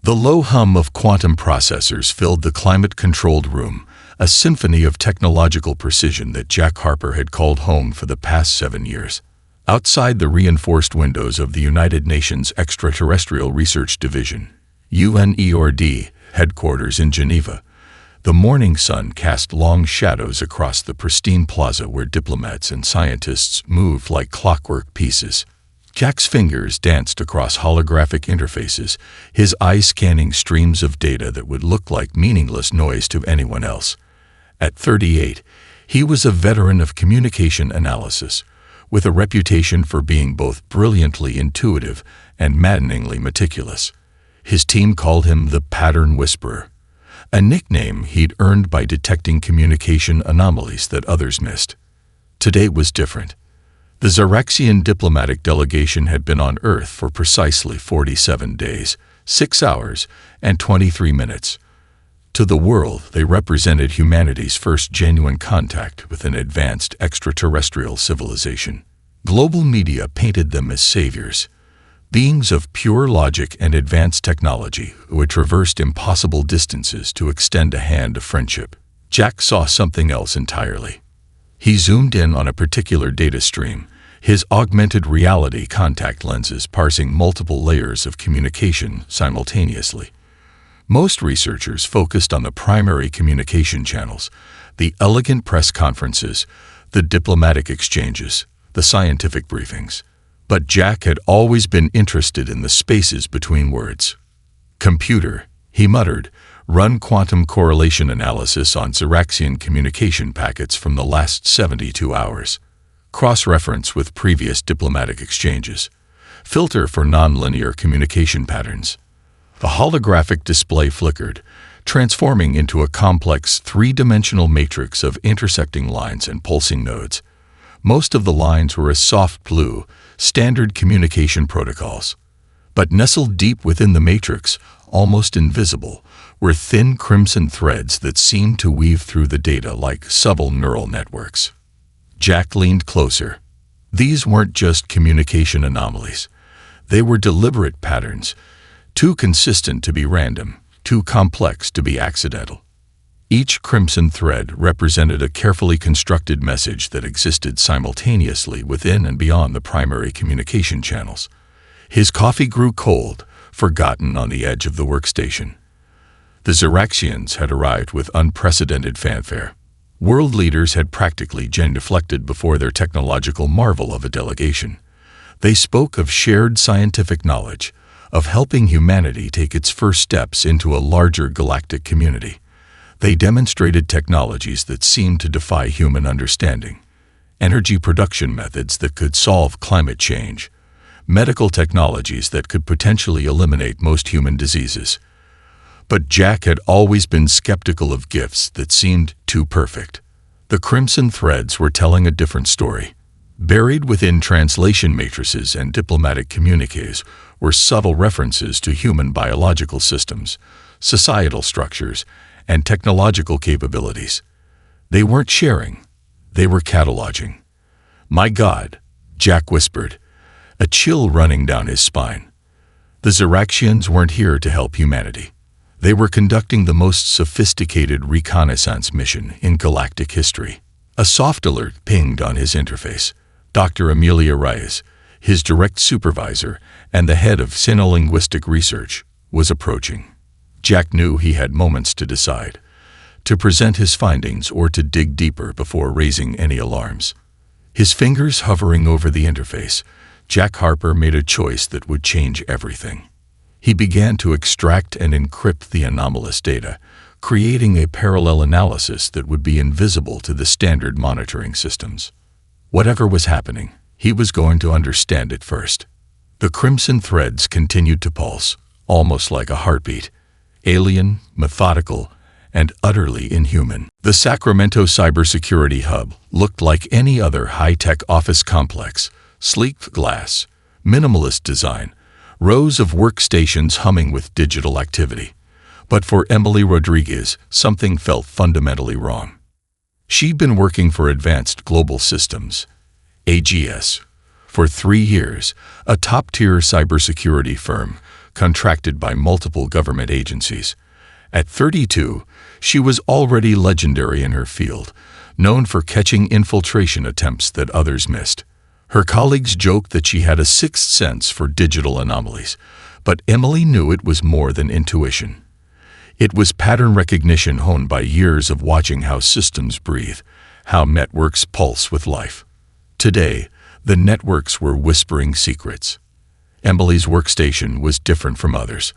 The low hum of quantum processors filled the climate-controlled room, a symphony of technological precision that Jack Harper had called home for the past 7 years. Outside the reinforced windows of the United Nations Extraterrestrial Research Division, UNERD, headquarters in Geneva, the morning sun cast long shadows across the pristine plaza where diplomats and scientists moved like clockwork pieces. Jack's fingers danced across holographic interfaces, his eyes scanning streams of data that would look like meaningless noise to anyone else. At 38, he was a veteran of communication analysis, with a reputation for being both brilliantly intuitive and maddeningly meticulous. His team called him the Pattern Whisperer, a nickname he'd earned by detecting communication anomalies that others missed. Today was different. The Xeraxian diplomatic delegation had been on Earth for precisely 47 days, 6 hours, and 23 minutes. To the world, they represented humanity's first genuine contact with an advanced extraterrestrial civilization. Global media painted them as saviors, beings of pure logic and advanced technology who had traversed impossible distances to extend a hand of friendship. Jack saw something else entirely. He zoomed in on a particular data stream, his augmented reality contact lenses parsing multiple layers of communication simultaneously. Most researchers focused on the primary communication channels, the elegant press conferences, the diplomatic exchanges, the scientific briefings. But Jack had always been interested in the spaces between words. "Computer," he muttered, "run quantum correlation analysis on Xeraxian communication packets from the last 72 hours. Cross-reference with previous diplomatic exchanges. Filter for nonlinear communication patterns." The holographic display flickered, transforming into a complex three-dimensional matrix of intersecting lines and pulsing nodes. Most of the lines were a soft blue, standard communication protocols. But nestled deep within the matrix, almost invisible, were thin crimson threads that seemed to weave through the data like subtle neural networks. Jack leaned closer. These weren't just communication anomalies. They were deliberate patterns, too consistent to be random, too complex to be accidental. Each crimson thread represented a carefully constructed message that existed simultaneously within and beyond the primary communication channels. His coffee grew cold, forgotten on the edge of the workstation. The Xeraxians had arrived with unprecedented fanfare. World leaders had practically genuflected before their technological marvel of a delegation. They spoke of shared scientific knowledge, of helping humanity take its first steps into a larger galactic community. They demonstrated technologies that seemed to defy human understanding. Energy production methods that could solve climate change. Medical technologies that could potentially eliminate most human diseases. But Jack had always been skeptical of gifts that seemed too perfect. The crimson threads were telling a different story. Buried within translation matrices and diplomatic communiques were subtle references to human biological systems, societal structures, and technological capabilities. They weren't sharing, they were cataloging. "My God," Jack whispered, a chill running down his spine. The Xeraxians weren't here to help humanity. They were conducting the most sophisticated reconnaissance mission in galactic history. A soft alert pinged on his interface. Dr. Amelia Reyes, his direct supervisor and the head of Sinolinguistic Research, was approaching. Jack knew he had moments to decide, to present his findings or to dig deeper before raising any alarms. His fingers hovering over the interface, Jack Harper made a choice that would change everything. He began to extract and encrypt the anomalous data, creating a parallel analysis that would be invisible to the standard monitoring systems. Whatever was happening, he was going to understand it first. The crimson threads continued to pulse, almost like a heartbeat, alien, methodical, and utterly inhuman. The Sacramento Cybersecurity Hub looked like any other high-tech office complex, sleek glass, minimalist design, rows of workstations humming with digital activity. But for Emily Rodriguez, something felt fundamentally wrong. She'd been working for Advanced Global Systems, AGS, for 3 years, a top-tier cybersecurity firm contracted by multiple government agencies. At 32, she was already legendary in her field, known for catching infiltration attempts that others missed. Her colleagues joked that she had a sixth sense for digital anomalies, but Emily knew it was more than intuition. It was pattern recognition honed by years of watching how systems breathe, how networks pulse with life. Today, the networks were whispering secrets. Emily's workstation was different from others,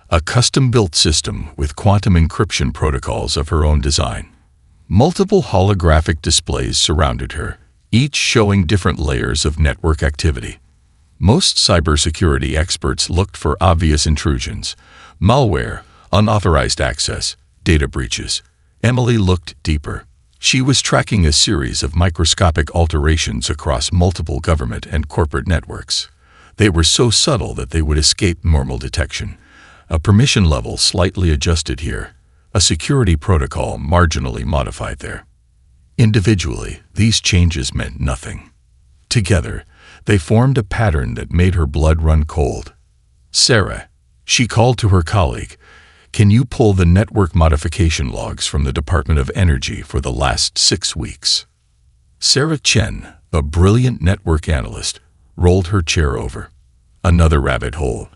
a custom-built system with quantum encryption protocols of her own design. Multiple holographic displays surrounded her, each showing different layers of network activity. Most cybersecurity experts looked for obvious intrusions, malware, unauthorized access, data breaches. Emily looked deeper. She was tracking a series of microscopic alterations across multiple government and corporate networks. They were so subtle that they would escape normal detection. A permission level slightly adjusted here, a security protocol marginally modified there. Individually, these changes meant nothing. Together, they formed a pattern that made her blood run cold. "Sarah," she called to her colleague, "can you pull the network modification logs from the Department of Energy for the last 6 weeks?" Sarah Chen, a brilliant network analyst, rolled her chair over. Another rabbit hole.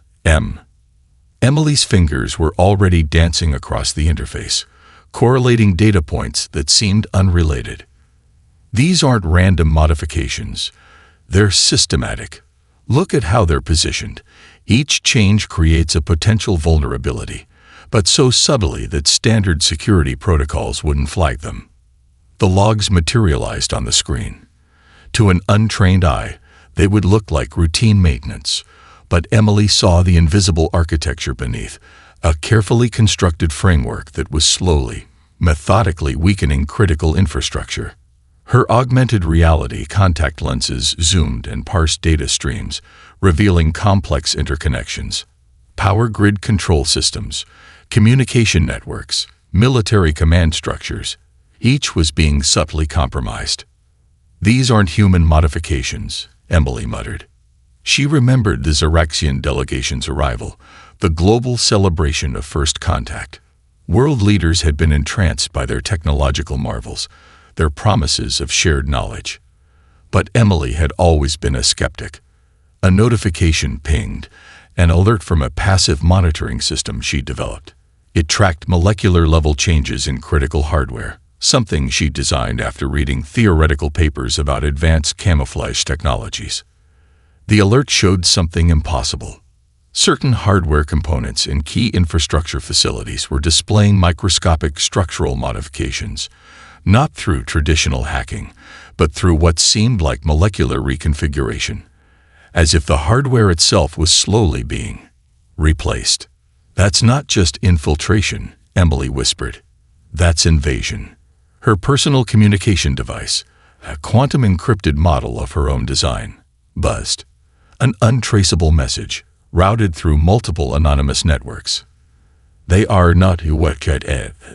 Emily's fingers were already dancing across the interface, correlating data points that seemed unrelated. These aren't random modifications. They're systematic. Look at how they're positioned. Each change creates a potential vulnerability, but so subtly that standard security protocols wouldn't flag them. The logs materialized on the screen. To an untrained eye, they would look like routine maintenance, but Emily saw the invisible architecture beneath, a carefully constructed framework that was slowly, methodically weakening critical infrastructure. Her augmented reality contact lenses zoomed and parsed data streams, revealing complex interconnections. Power grid control systems, communication networks, military command structures, each was being subtly compromised. "These aren't human modifications," Emily muttered. She remembered the Xeraxian delegation's arrival, the global celebration of first contact. World leaders had been entranced by their technological marvels, their promises of shared knowledge. But Emily had always been a skeptic. A notification pinged, an alert from a passive monitoring system she developed. It tracked molecular-level changes in critical hardware, something she designed after reading theoretical papers about advanced camouflage technologies. The alert showed something impossible. Certain hardware components in key infrastructure facilities were displaying microscopic structural modifications, not through traditional hacking, but through what seemed like molecular reconfiguration, as if the hardware itself was slowly being replaced. "That's not just infiltration," Emily whispered. "That's invasion." Her personal communication device, a quantum-encrypted model of her own design, buzzed. An untraceable message, routed through multiple anonymous networks. "They are not what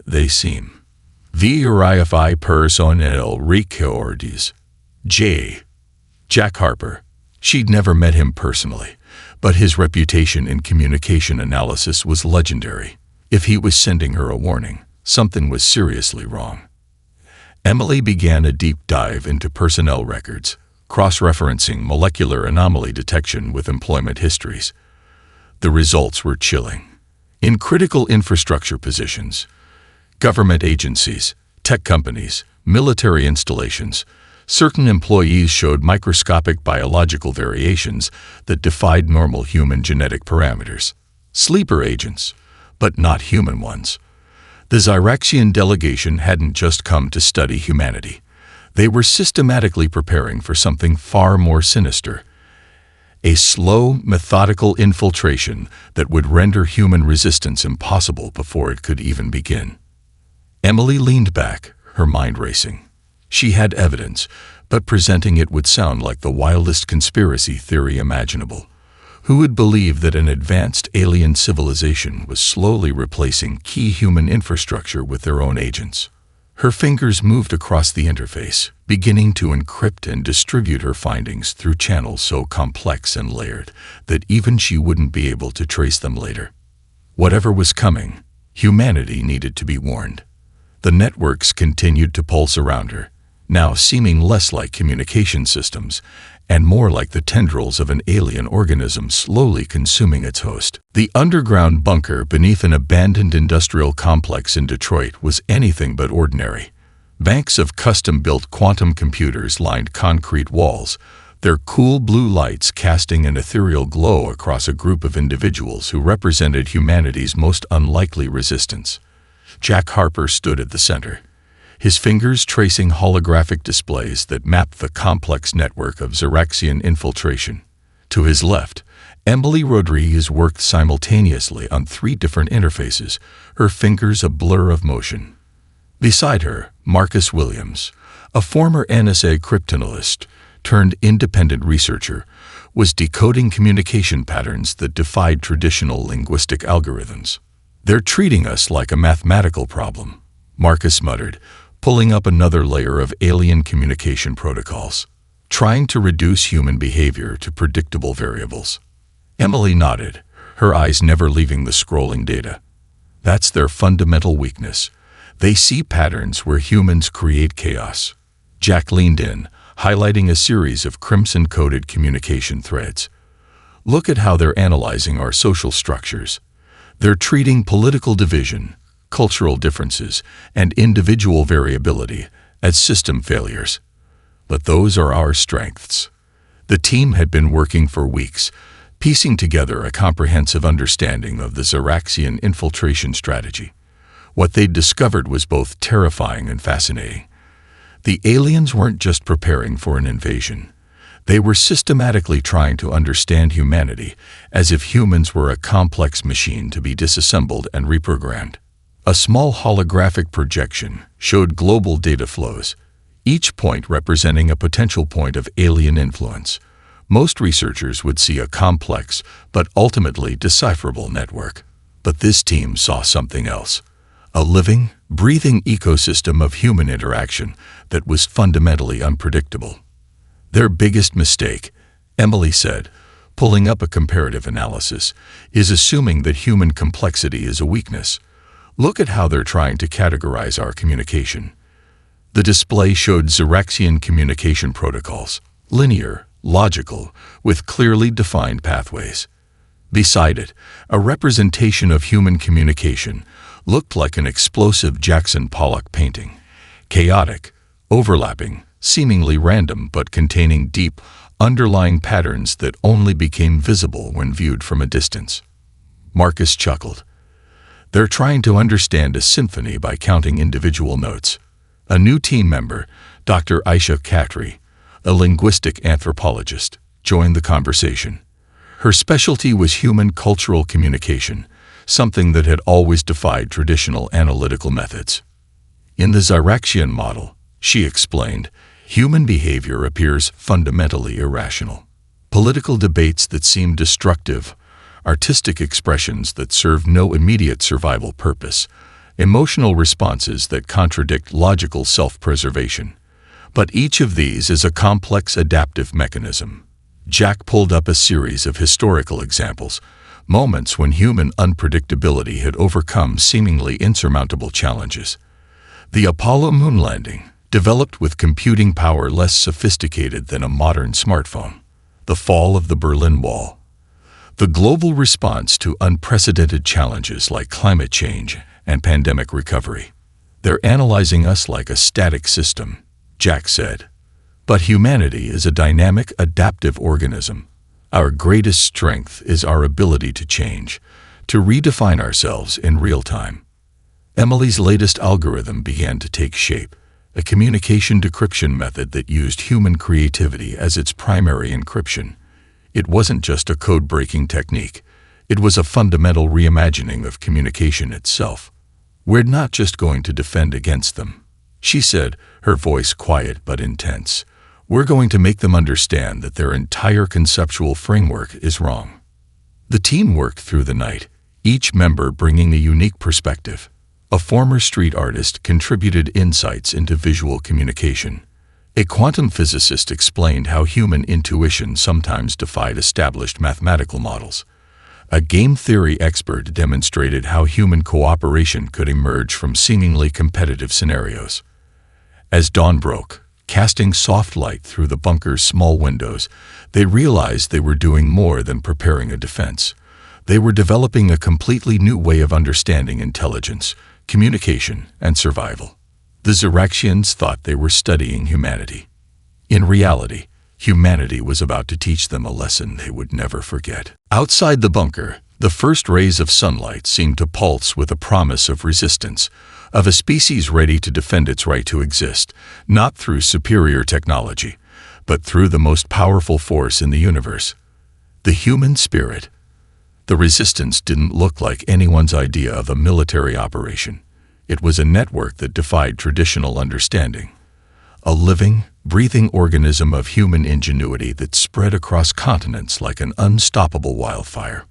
they seem. Verify personnel records." Jack Harper. She'd never met him personally, but his reputation in communication analysis was legendary. If he was sending her a warning, something was seriously wrong. Emily began a deep dive into personnel records, cross-referencing molecular anomaly detection with employment histories. The results were chilling. In critical infrastructure positions, government agencies, tech companies, military installations, certain employees showed microscopic biological variations that defied normal human genetic parameters. Sleeper agents, but not human ones. The Xeraxian delegation hadn't just come to study humanity. They were systematically preparing for something far more sinister. A slow, methodical infiltration that would render human resistance impossible before it could even begin. Emily leaned back, her mind racing. She had evidence, but presenting it would sound like the wildest conspiracy theory imaginable. Who would believe that an advanced alien civilization was slowly replacing key human infrastructure with their own agents? Her fingers moved across the interface, beginning to encrypt and distribute her findings through channels so complex and layered that even she wouldn't be able to trace them later. Whatever was coming, humanity needed to be warned. The networks continued to pulse around her, now seeming less like communication systems and more like the tendrils of an alien organism slowly consuming its host. The underground bunker beneath an abandoned industrial complex in Detroit was anything but ordinary. Banks of custom-built quantum computers lined concrete walls, their cool blue lights casting an ethereal glow across a group of individuals who represented humanity's most unlikely resistance. Jack Harper stood at the center, his fingers tracing holographic displays that mapped the complex network of Xeraxian infiltration. To his left, Emily Rodriguez worked simultaneously on 3 different interfaces, her fingers a blur of motion. Beside her, Marcus Williams, a former NSA cryptanalyst turned independent researcher, was decoding communication patterns that defied traditional linguistic algorithms. "They're treating us like a mathematical problem," Marcus muttered, pulling up another layer of alien communication protocols, trying to reduce human behavior to predictable variables. Emily nodded, her eyes never leaving the scrolling data. "That's their fundamental weakness. They see patterns where humans create chaos." Jack leaned in, highlighting a series of crimson-coded communication threads. "Look at how they're analyzing our social structures. They're treating political division, cultural differences, and individual variability as system failures. But those are our strengths." The team had been working for weeks, piecing together a comprehensive understanding of the Xeraxian infiltration strategy. What they'd discovered was both terrifying and fascinating. The aliens weren't just preparing for an invasion. They were systematically trying to understand humanity, as if humans were a complex machine to be disassembled and reprogrammed. A small holographic projection showed global data flows, each point representing a potential point of alien influence. Most researchers would see a complex but ultimately decipherable network. But this team saw something else. A living, breathing ecosystem of human interaction that was fundamentally unpredictable. "Their biggest mistake," Emily said, pulling up a comparative analysis, "is assuming that human complexity is a weakness. Look at how they're trying to categorize our communication." The display showed Xeraxian communication protocols, linear, logical, with clearly defined pathways. Beside it, a representation of human communication looked like an explosive Jackson Pollock painting, chaotic, overlapping, seemingly random but containing deep, underlying patterns that only became visible when viewed from a distance. Marcus chuckled. "They're trying to understand a symphony by counting individual notes." A new team member, Dr. Aisha Khatri, a linguistic anthropologist, joined the conversation. Her specialty was human cultural communication, something that had always defied traditional analytical methods. "In the Xeraxian model," she explained, "human behavior appears fundamentally irrational. Political debates that seem destructive, artistic expressions that serve no immediate survival purpose, emotional responses that contradict logical self-preservation. But each of these is a complex adaptive mechanism." Jack pulled up a series of historical examples, moments when human unpredictability had overcome seemingly insurmountable challenges. The Apollo moon landing, developed with computing power less sophisticated than a modern smartphone. The fall of the Berlin Wall. The global response to unprecedented challenges like climate change and pandemic recovery. "They're analyzing us like a static system," Jack said. "But humanity is a dynamic, adaptive organism. Our greatest strength is our ability to change, to redefine ourselves in real time." Emily's latest algorithm began to take shape, a communication decryption method that used human creativity as its primary encryption. It wasn't just a code-breaking technique. It was a fundamental reimagining of communication itself. "We're not just going to defend against them," she said, her voice quiet but intense. "We're going to make them understand that their entire conceptual framework is wrong." The team worked through the night, each member bringing a unique perspective. A former street artist contributed insights into visual communication. A quantum physicist explained how human intuition sometimes defied established mathematical models. A game theory expert demonstrated how human cooperation could emerge from seemingly competitive scenarios. As dawn broke, casting soft light through the bunker's small windows, they realized they were doing more than preparing a defense. They were developing a completely new way of understanding intelligence, communication, and survival. The Xeraxians thought they were studying humanity. In reality, humanity was about to teach them a lesson they would never forget. Outside the bunker, the first rays of sunlight seemed to pulse with a promise of resistance, of a species ready to defend its right to exist, not through superior technology, but through the most powerful force in the universe, the human spirit. The resistance didn't look like anyone's idea of a military operation. It was a network that defied traditional understanding. A living, breathing organism of human ingenuity that spread across continents like an unstoppable wildfire.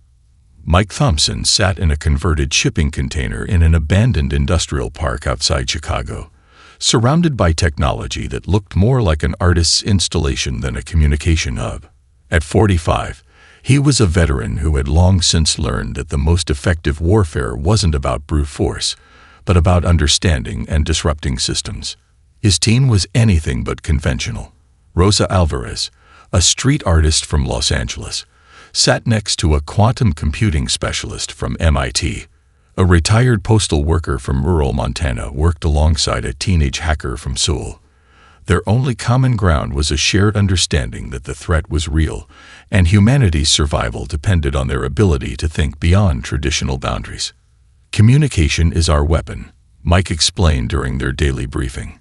Mike Thompson sat in a converted shipping container in an abandoned industrial park outside Chicago, surrounded by technology that looked more like an artist's installation than a communication hub. At 45, he was a veteran who had long since learned that the most effective warfare wasn't about brute force, but about understanding and disrupting systems. His team was anything but conventional. Rosa Alvarez, a street artist from Los Angeles, sat next to a quantum computing specialist from MIT. A retired postal worker from rural Montana worked alongside a teenage hacker from Seoul. Their only common ground was a shared understanding that the threat was real, and humanity's survival depended on their ability to think beyond traditional boundaries. "Communication is our weapon," Mike explained during their daily briefing.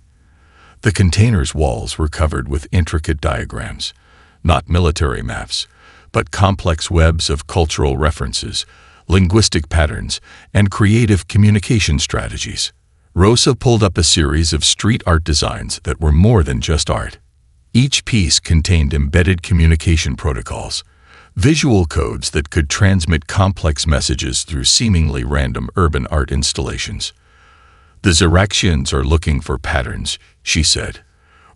The container's walls were covered with intricate diagrams, not military maps, but complex webs of cultural references, linguistic patterns, and creative communication strategies. Rosa pulled up a series of street art designs that were more than just art. Each piece contained embedded communication protocols, visual codes that could transmit complex messages through seemingly random urban art installations. "The Xeraxians are looking for patterns," she said.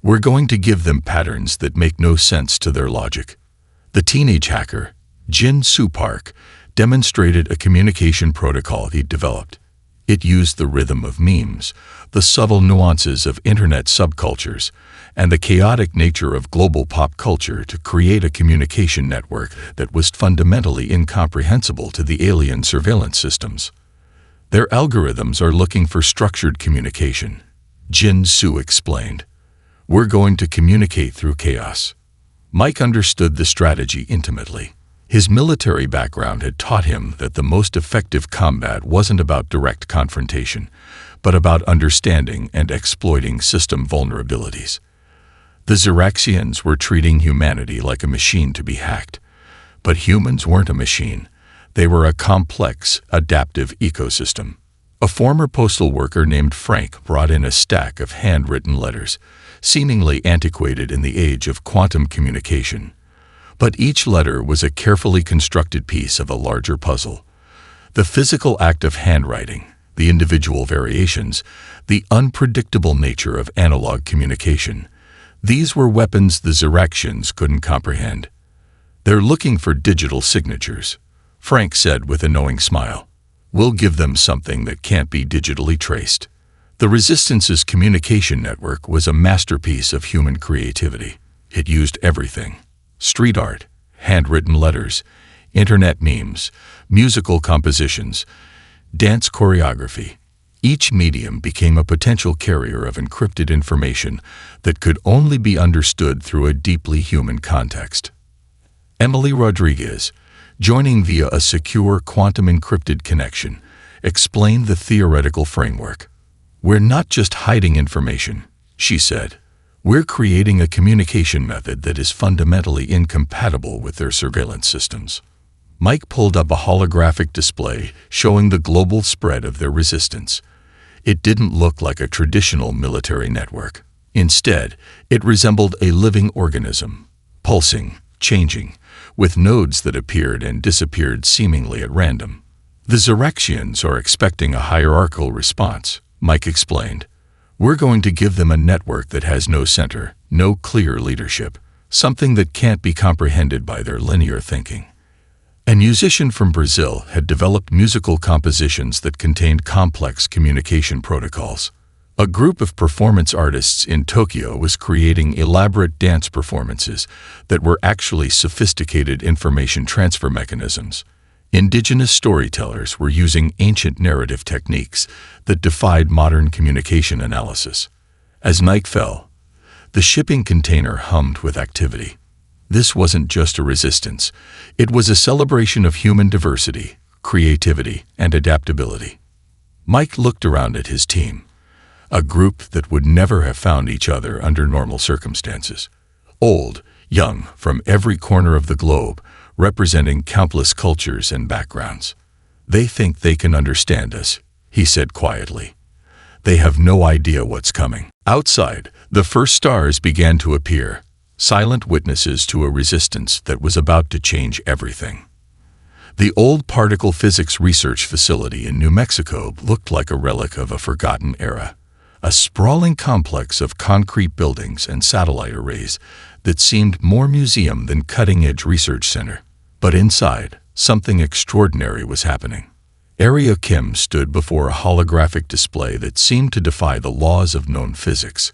"We're going to give them patterns that make no sense to their logic." The teenage hacker, Jin Soo Park, demonstrated a communication protocol he'd developed. It used the rhythm of memes, the subtle nuances of internet subcultures, and the chaotic nature of global pop culture to create a communication network that was fundamentally incomprehensible to the alien surveillance systems. "Their algorithms are looking for structured communication," Jin Soo explained. "We're going to communicate through chaos." Mike understood the strategy intimately. His military background had taught him that the most effective combat wasn't about direct confrontation, but about understanding and exploiting system vulnerabilities. The Xeraxians were treating humanity like a machine to be hacked. But humans weren't a machine. They were a complex, adaptive ecosystem. A former postal worker named Frank brought in a stack of handwritten letters, seemingly antiquated in the age of quantum communication. But each letter was a carefully constructed piece of a larger puzzle. The physical act of handwriting, the individual variations, the unpredictable nature of analog communication. These were weapons the Xeraxians couldn't comprehend. "They're looking for digital signatures," Frank said with a knowing smile. "We'll give them something that can't be digitally traced." The Resistance's communication network was a masterpiece of human creativity. It used everything: street art, handwritten letters, internet memes, musical compositions, dance choreography. Each medium became a potential carrier of encrypted information that could only be understood through a deeply human context. Emily Rodriguez, joining via a secure quantum encrypted connection, explained the theoretical framework. "We're not just hiding information," she said. "We're creating a communication method that is fundamentally incompatible with their surveillance systems." Mike pulled up a holographic display showing the global spread of their resistance. It didn't look like a traditional military network. Instead, it resembled a living organism, pulsing, changing, with nodes that appeared and disappeared seemingly at random. The Zyrexians are expecting a hierarchical response, Mike explained. We're going to give them a network that has no center, no clear leadership, something that can't be comprehended by their linear thinking. A musician from Brazil had developed musical compositions that contained complex communication protocols. A group of performance artists in Tokyo was creating elaborate dance performances that were actually sophisticated information transfer mechanisms. Indigenous storytellers were using ancient narrative techniques that defied modern communication analysis. As night fell, the shipping container hummed with activity. This wasn't just a resistance. It was a celebration of human diversity, creativity, and adaptability. Mike looked around at his team, a group that would never have found each other under normal circumstances. Old, young, from every corner of the globe, representing countless cultures and backgrounds. They think they can understand us, he said quietly. They have no idea what's coming. Outside, the first stars began to appear, silent witnesses to a resistance that was about to change everything. The old particle physics research facility in New Mexico looked like a relic of a forgotten era, a sprawling complex of concrete buildings and satellite arrays that seemed more museum than cutting-edge research center. But inside, something extraordinary was happening. Area Kim stood before a holographic display that seemed to defy the laws of known physics.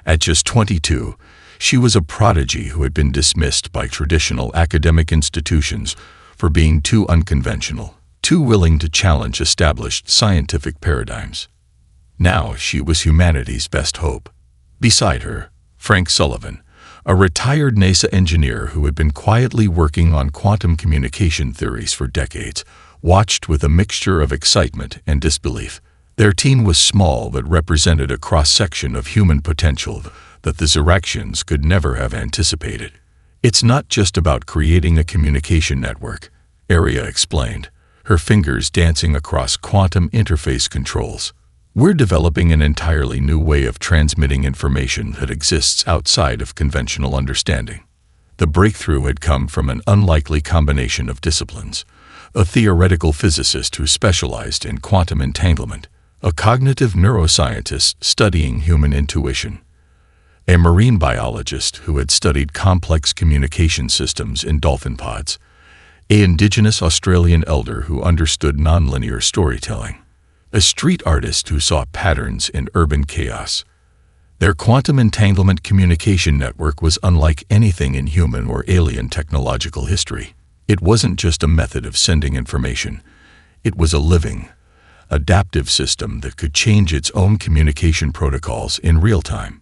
At just 22, she was a prodigy who had been dismissed by traditional academic institutions for being too unconventional, too willing to challenge established scientific paradigms. Now she was humanity's best hope. Beside her, Frank Sullivan, a retired NASA engineer who had been quietly working on quantum communication theories for decades, watched with a mixture of excitement and disbelief. Their team was small but represented a cross-section of human potential that the Zyrexians could never have anticipated. It's not just about creating a communication network, Aria explained, her fingers dancing across quantum interface controls. We're developing an entirely new way of transmitting information that exists outside of conventional understanding. The breakthrough had come from an unlikely combination of disciplines: a theoretical physicist who specialized in quantum entanglement, a cognitive neuroscientist studying human intuition, a marine biologist who had studied complex communication systems in dolphin pods, an indigenous Australian elder who understood nonlinear storytelling, a street artist who saw patterns in urban chaos. Their quantum entanglement communication network was unlike anything in human or alien technological history. It wasn't just a method of sending information. It was a living, adaptive system that could change its own communication protocols in real time.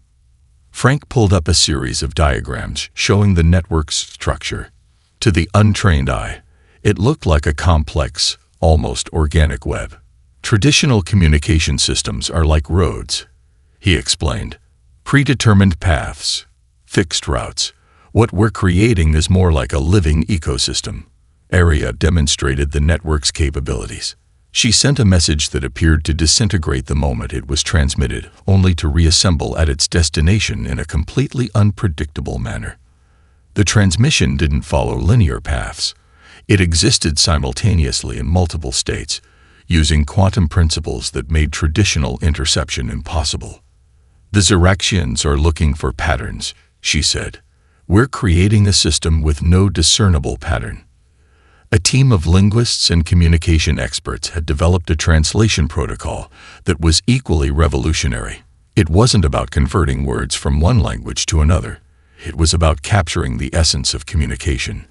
Frank pulled up a series of diagrams showing the network's structure. To the untrained eye, it looked like a complex, almost organic web. Traditional communication systems are like roads, he explained. Predetermined paths, fixed routes. What we're creating is more like a living ecosystem. Aria demonstrated the network's capabilities. She sent a message that appeared to disintegrate the moment it was transmitted, only to reassemble at its destination in a completely unpredictable manner. The transmission didn't follow linear paths. It existed simultaneously in multiple states, using quantum principles that made traditional interception impossible. The Zyrexians are looking for patterns, she said. We're creating a system with no discernible pattern. A team of linguists and communication experts had developed a translation protocol that was equally revolutionary. It wasn't about converting words from one language to another. It was about capturing the essence of communication,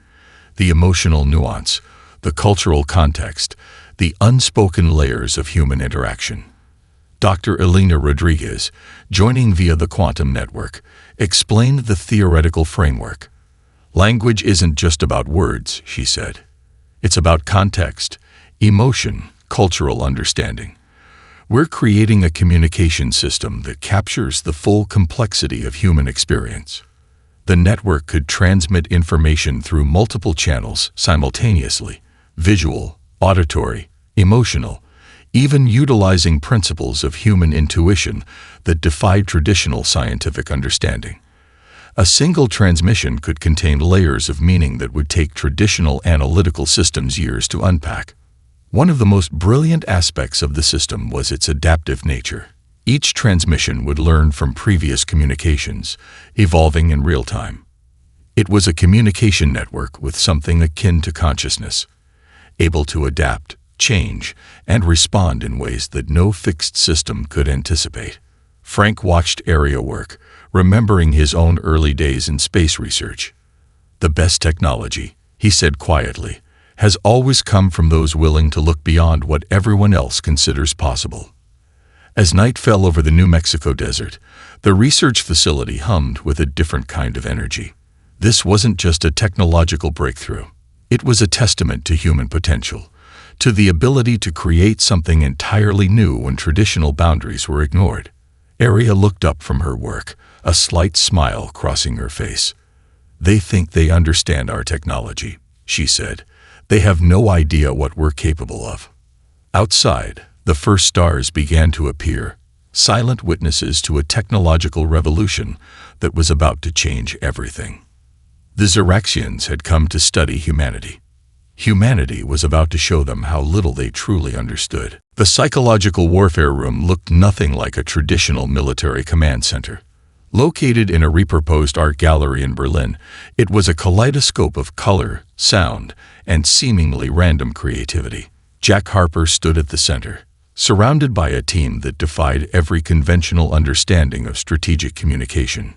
the emotional nuance, the cultural context, the unspoken layers of human interaction. Dr. Elena Rodriguez, joining via the quantum network, explained the theoretical framework. Language isn't just about words, she said. It's about context, emotion, cultural understanding. We're creating a communication system that captures the full complexity of human experience. The network could transmit information through multiple channels simultaneously: visual, auditory, emotional, even utilizing principles of human intuition that defied traditional scientific understanding. A single transmission could contain layers of meaning that would take traditional analytical systems years to unpack. One of the most brilliant aspects of the system was its adaptive nature. Each transmission would learn from previous communications, evolving in real time. It was a communication network with something akin to consciousness, able to adapt, change, and respond in ways that no fixed system could anticipate. Frank watched Area work, remembering his own early days in space research. "The best technology," he said quietly, "has always come from those willing to look beyond what everyone else considers possible." As night fell over the New Mexico desert, the research facility hummed with a different kind of energy. This wasn't just a technological breakthrough. It was a testament to human potential, to the ability to create something entirely new when traditional boundaries were ignored. Area looked up from her work, a slight smile crossing her face. "They think they understand our technology," she said. "They have no idea what we're capable of." Outside, the first stars began to appear, silent witnesses to a technological revolution that was about to change everything. The Xeraxians had come to study humanity. Humanity was about to show them how little they truly understood. The psychological warfare room looked nothing like a traditional military command center. Located in a repurposed art gallery in Berlin, it was a kaleidoscope of color, sound, and seemingly random creativity. Jack Harper stood at the center, surrounded by a team that defied every conventional understanding of strategic communication.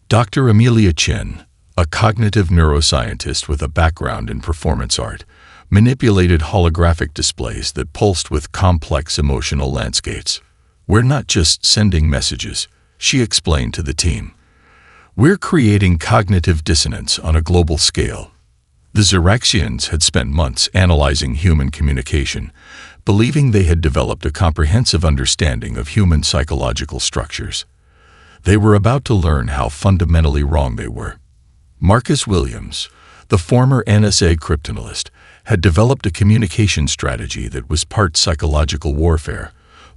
Dr. Amelia Chen, a cognitive neuroscientist with a background in performance art, manipulated holographic displays that pulsed with complex emotional landscapes. "We're not just sending messages," she explained to the team. "We're creating cognitive dissonance on a global scale." The Xeraxians had spent months analyzing human communication, believing they had developed a comprehensive understanding of human psychological structures. They were about to learn how fundamentally wrong they were. Marcus Williams, the former NSA cryptanalyst, had developed a communication strategy that was part psychological warfare,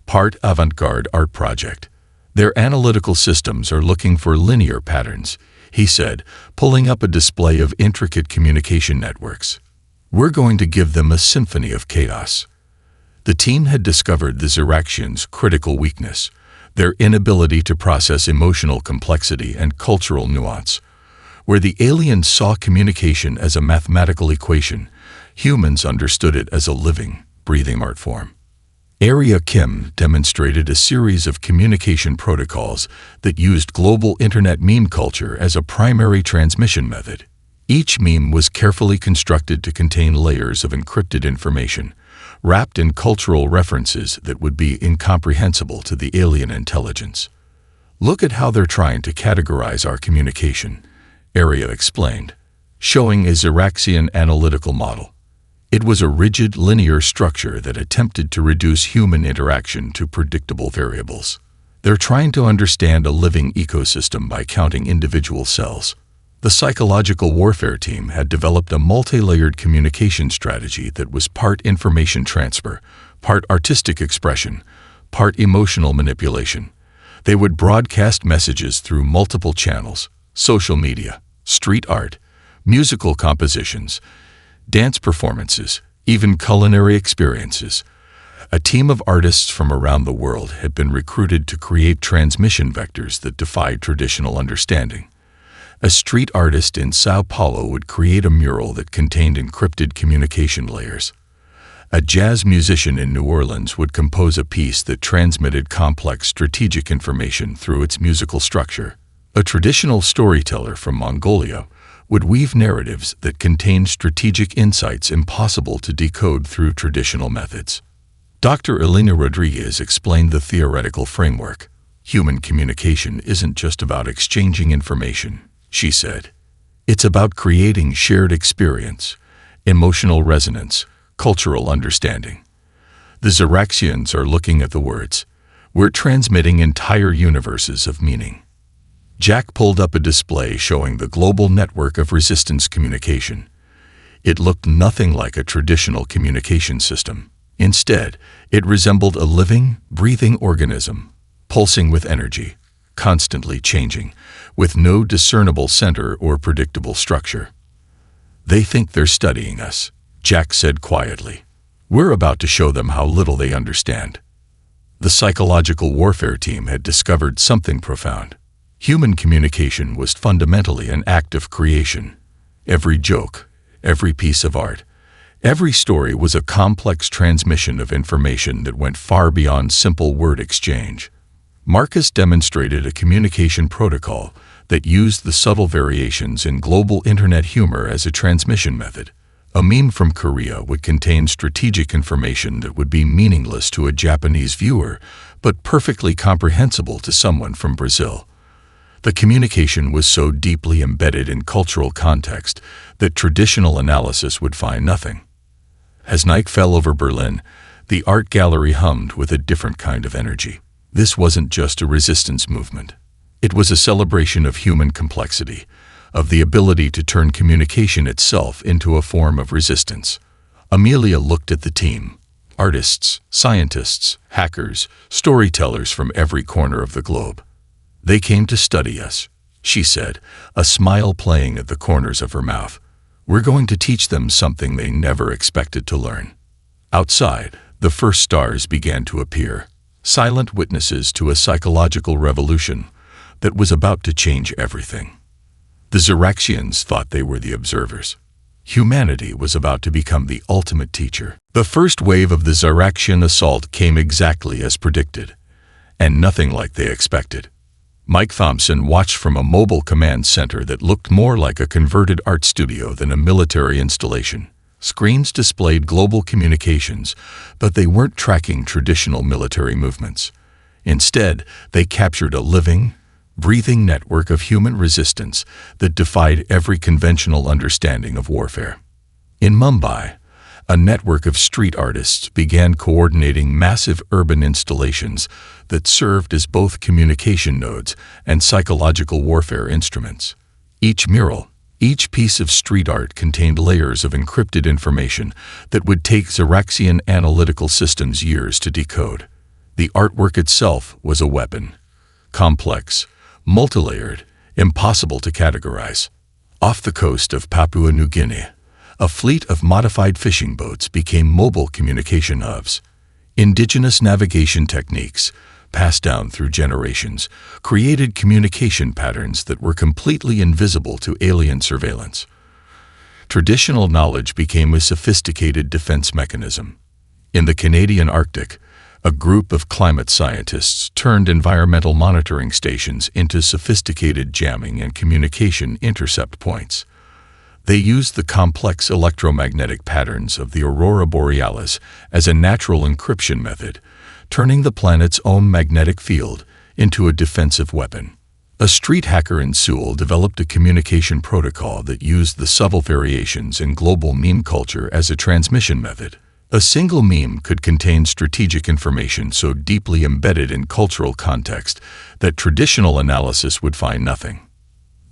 part avant-garde art project. "Their analytical systems are looking for linear patterns," he said, pulling up a display of intricate communication networks. "We're going to give them a symphony of chaos." The team had discovered the Xeraxians' critical weakness, their inability to process emotional complexity and cultural nuance. Where the aliens saw communication as a mathematical equation, humans understood it as a living, breathing art form. Area Kim demonstrated a series of communication protocols that used global internet meme culture as a primary transmission method. Each meme was carefully constructed to contain layers of encrypted information, wrapped in cultural references that would be incomprehensible to the alien intelligence. "Look at how they're trying to categorize our communication," Area explained, showing a Xeraxian analytical model. It was a rigid, linear structure that attempted to reduce human interaction to predictable variables. "They're trying to understand a living ecosystem by counting individual cells." The psychological warfare team had developed a multi-layered communication strategy that was part information transfer, part artistic expression, part emotional manipulation. They would broadcast messages through multiple channels: social media, street art, musical compositions, dance performances, even culinary experiences. A team of artists from around the world had been recruited to create transmission vectors that defied traditional understanding. A street artist in Sao Paulo would create a mural that contained encrypted communication layers. A jazz musician in New Orleans would compose a piece that transmitted complex strategic information through its musical structure. A traditional storyteller from Mongolia would weave narratives that contained strategic insights impossible to decode through traditional methods. Dr. Elena Rodriguez explained the theoretical framework. "Human communication isn't just about exchanging information," she said. "It's about creating shared experience, emotional resonance, cultural understanding." The Xeraxians are looking at the words. "We're transmitting entire universes of meaning." Jack pulled up a display showing the global network of resistance communication. It looked nothing like a traditional communication system. Instead, it resembled a living, breathing organism, pulsing with energy, constantly changing, with no discernible center or predictable structure. "They think they're studying us," Jack said quietly. We're about to show them how little they understand. The psychological warfare team had discovered something profound. Human communication was fundamentally an act of creation. Every joke, every piece of art, every story was a complex transmission of information that went far beyond simple word exchange. Marcus demonstrated a communication protocol that used the subtle variations in global internet humor as a transmission method. A meme from Korea would contain strategic information that would be meaningless to a Japanese viewer, but perfectly comprehensible to someone from Brazil. The communication was so deeply embedded in cultural context that traditional analysis would find nothing. As night fell over Berlin, the art gallery hummed with a different kind of energy. This wasn't just a resistance movement. It was a celebration of human complexity, of the ability to turn communication itself into a form of resistance. Amelia looked at the team. Artists, scientists, hackers, storytellers from every corner of the globe. They came to study us, she said, a smile playing at the corners of her mouth. We're going to teach them something they never expected to learn. Outside, the first stars began to appear, silent witnesses to a psychological revolution that was about to change everything. The Xeraxians thought they were the observers. Humanity was about to become the ultimate teacher. The first wave of the Xeraxian assault came exactly as predicted, and nothing like they expected. Mike Thompson watched from a mobile command center that looked more like a converted art studio than a military installation. Screens displayed global communications, but they weren't tracking traditional military movements. Instead, they captured a living, breathing network of human resistance that defied every conventional understanding of warfare. In Mumbai, a network of street artists began coordinating massive urban installations that served as both communication nodes and psychological warfare instruments. Each mural, each piece of street art contained layers of encrypted information that would take Xeraxian analytical systems years to decode. The artwork itself was a weapon. Complex, multilayered, impossible to categorize. Off the coast of Papua New Guinea, a fleet of modified fishing boats became mobile communication hubs. Indigenous navigation techniques, passed down through generations, created communication patterns that were completely invisible to alien surveillance. Traditional knowledge became a sophisticated defense mechanism. In the Canadian Arctic, a group of climate scientists turned environmental monitoring stations into sophisticated jamming and communication intercept points. They used the complex electromagnetic patterns of the aurora borealis as a natural encryption method, turning the planet's own magnetic field into a defensive weapon. A street hacker in Seoul developed a communication protocol that used the subtle variations in global meme culture as a transmission method. A single meme could contain strategic information so deeply embedded in cultural context that traditional analysis would find nothing.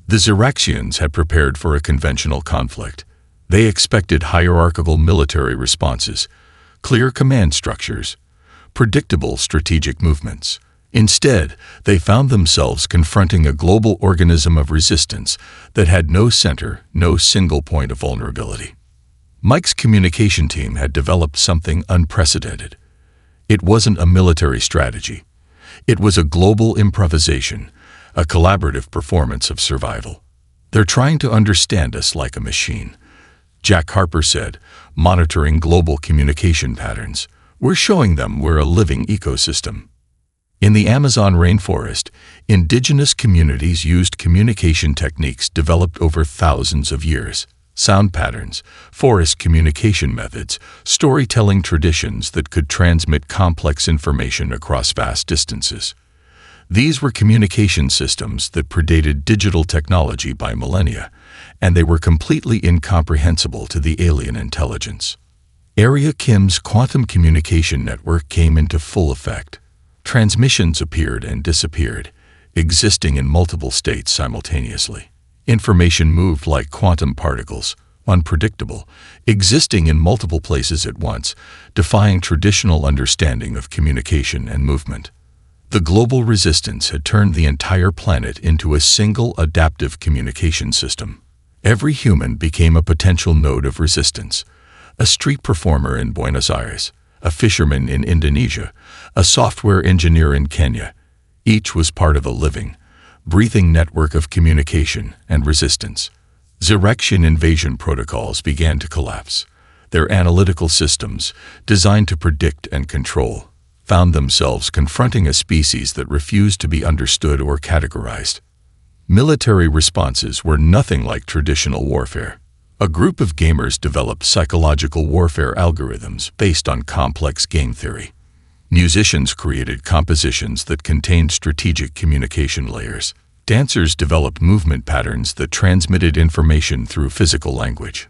The Xeraxians had prepared for a conventional conflict. They expected hierarchical military responses, clear command structures, predictable strategic movements. Instead, they found themselves confronting a global organism of resistance that had no center, no single point of vulnerability. Mike's communication team had developed something unprecedented. It wasn't a military strategy. It was a global improvisation, a collaborative performance of survival. They're trying to understand us like a machine, Jack Harper said, monitoring global communication patterns. We're showing them we're a living ecosystem. In the Amazon rainforest, indigenous communities used communication techniques developed over thousands of years. Sound patterns, forest communication methods, storytelling traditions that could transmit complex information across vast distances. These were communication systems that predated digital technology by millennia, and they were completely incomprehensible to the alien intelligence. Area Kim's quantum communication network came into full effect. Transmissions appeared and disappeared, existing in multiple states simultaneously. Information moved like quantum particles, unpredictable, existing in multiple places at once, defying traditional understanding of communication and movement. The global resistance had turned the entire planet into a single adaptive communication system. Every human became a potential node of resistance, a street performer in Buenos Aires, a fisherman in Indonesia, a software engineer in Kenya. Each was part of a living, breathing network of communication and resistance. Xeraxian invasion protocols began to collapse. Their analytical systems, designed to predict and control, found themselves confronting a species that refused to be understood or categorized. Military responses were nothing like traditional warfare. A group of gamers developed psychological warfare algorithms based on complex game theory. Musicians created compositions that contained strategic communication layers. Dancers developed movement patterns that transmitted information through physical language.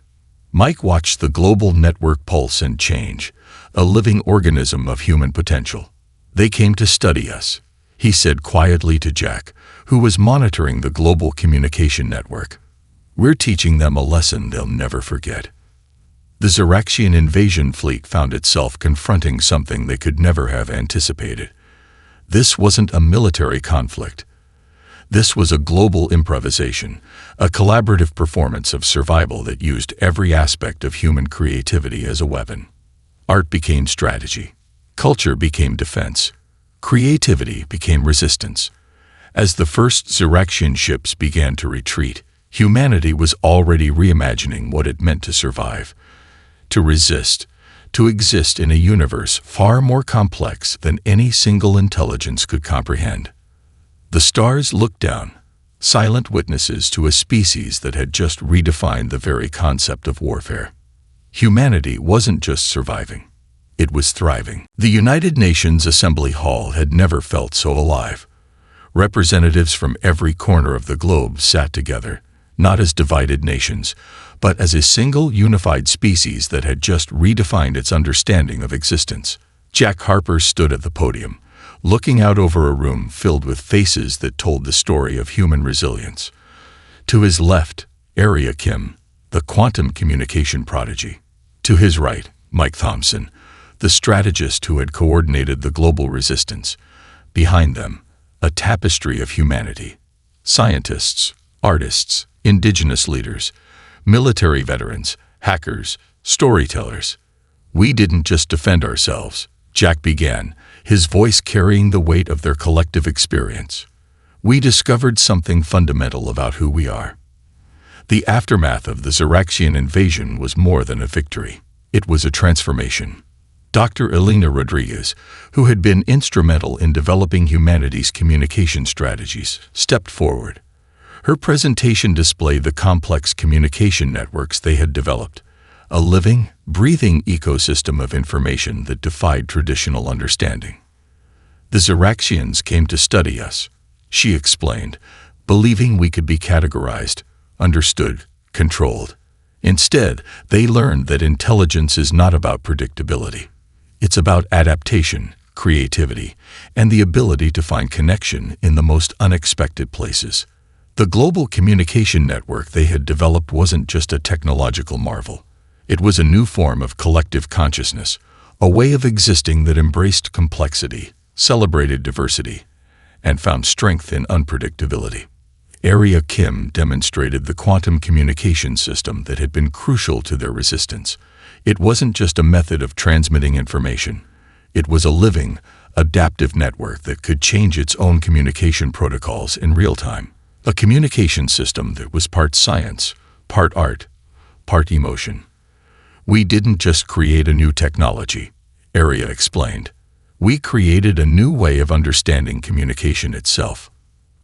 Mike watched the global network pulse and change, a living organism of human potential. "They came to study us," he said quietly to Jack, who was monitoring the global communication network. "We're teaching them a lesson they'll never forget." The Xeraxian invasion fleet found itself confronting something they could never have anticipated. This wasn't a military conflict. This was a global improvisation, a collaborative performance of survival that used every aspect of human creativity as a weapon. Art became strategy. Culture became defense. Creativity became resistance. As the first Xeraxian ships began to retreat, humanity was already reimagining what it meant to survive, to resist, to exist in a universe far more complex than any single intelligence could comprehend. The stars looked down, silent witnesses to a species that had just redefined the very concept of warfare. Humanity wasn't just surviving, it was thriving. The United Nations Assembly Hall had never felt so alive. Representatives from every corner of the globe sat together, not as divided nations, but as a single unified species that had just redefined its understanding of existence. Jack Harper stood at the podium, looking out over a room filled with faces that told the story of human resilience. To his left, Area Kim, the quantum communication prodigy. To his right, Mike Thompson, the strategist who had coordinated the global resistance. Behind them, a tapestry of humanity. Scientists, artists, indigenous leaders, military veterans, hackers, storytellers. "We didn't just defend ourselves," Jack began, his voice carrying the weight of their collective experience. "We discovered something fundamental about who we are." The aftermath of the Xeraxian invasion was more than a victory. It was a transformation. Dr. Elena Rodriguez, who had been instrumental in developing humanity's communication strategies, stepped forward. Her presentation displayed the complex communication networks they had developed, a living, breathing ecosystem of information that defied traditional understanding. "The Xeraxians came to study us," she explained, believing we could be categorized, understood, controlled. Instead, they learned that intelligence is not about predictability. It's about adaptation, creativity, and the ability to find connection in the most unexpected places. The global communication network they had developed wasn't just a technological marvel. It was a new form of collective consciousness, a way of existing that embraced complexity, celebrated diversity, and found strength in unpredictability. Area Kim demonstrated the quantum communication system that had been crucial to their resistance. It wasn't just a method of transmitting information. It was a living, adaptive network that could change its own communication protocols in real time. A communication system that was part science, part art, part emotion. "We didn't just create a new technology," Area explained. "We created a new way of understanding communication itself."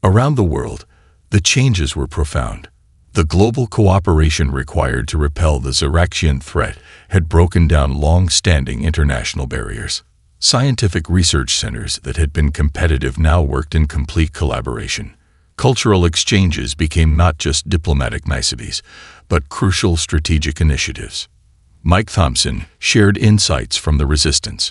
Around the world, the changes were profound. The global cooperation required to repel the Xeraxian threat had broken down long-standing international barriers. Scientific research centers that had been competitive now worked in complete collaboration. Cultural exchanges became not just diplomatic niceties, but crucial strategic initiatives. Mike Thompson shared insights from the resistance,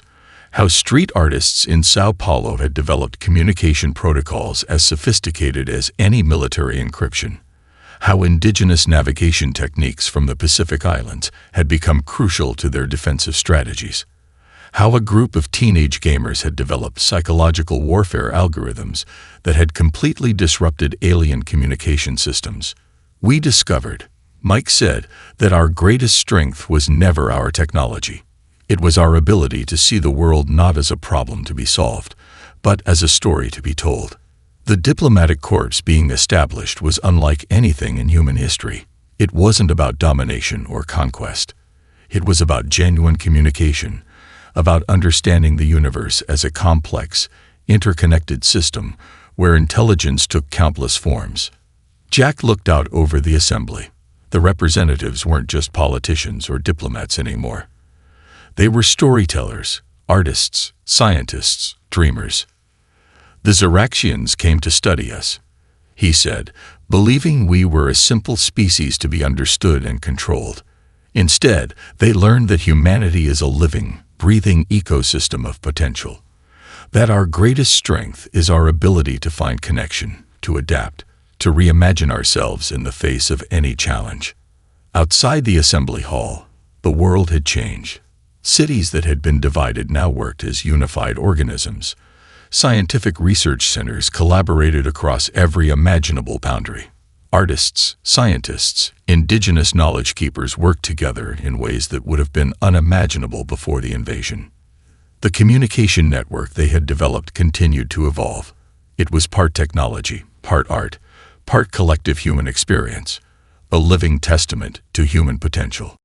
how street artists in Sao Paulo had developed communication protocols as sophisticated as any military encryption, how indigenous navigation techniques from the Pacific Islands had become crucial to their defensive strategies, how a group of teenage gamers had developed psychological warfare algorithms that had completely disrupted alien communication systems. "We discovered," Mike said that our greatest strength was never our technology. It was our ability to see the world not as a problem to be solved, but as a story to be told. The diplomatic corps being established was unlike anything in human history. It wasn't about domination or conquest. It was about genuine communication, about understanding the universe as a complex, interconnected system where intelligence took countless forms. Jack looked out over the assembly. The representatives weren't just politicians or diplomats anymore. They were storytellers, artists, scientists, dreamers. The Zeraxians came to study us, he said, believing we were a simple species to be understood and controlled. Instead, they learned that humanity is a living, breathing ecosystem of potential. That our greatest strength is our ability to find connection, to adapt, to reimagine ourselves in the face of any challenge. Outside the assembly hall, the world had changed. Cities that had been divided now worked as unified organisms. Scientific research centers collaborated across every imaginable boundary. Artists, scientists, indigenous knowledge keepers worked together in ways that would have been unimaginable before the invasion. The communication network they had developed continued to evolve. It was part technology, part art, part collective human experience, a living testament to human potential.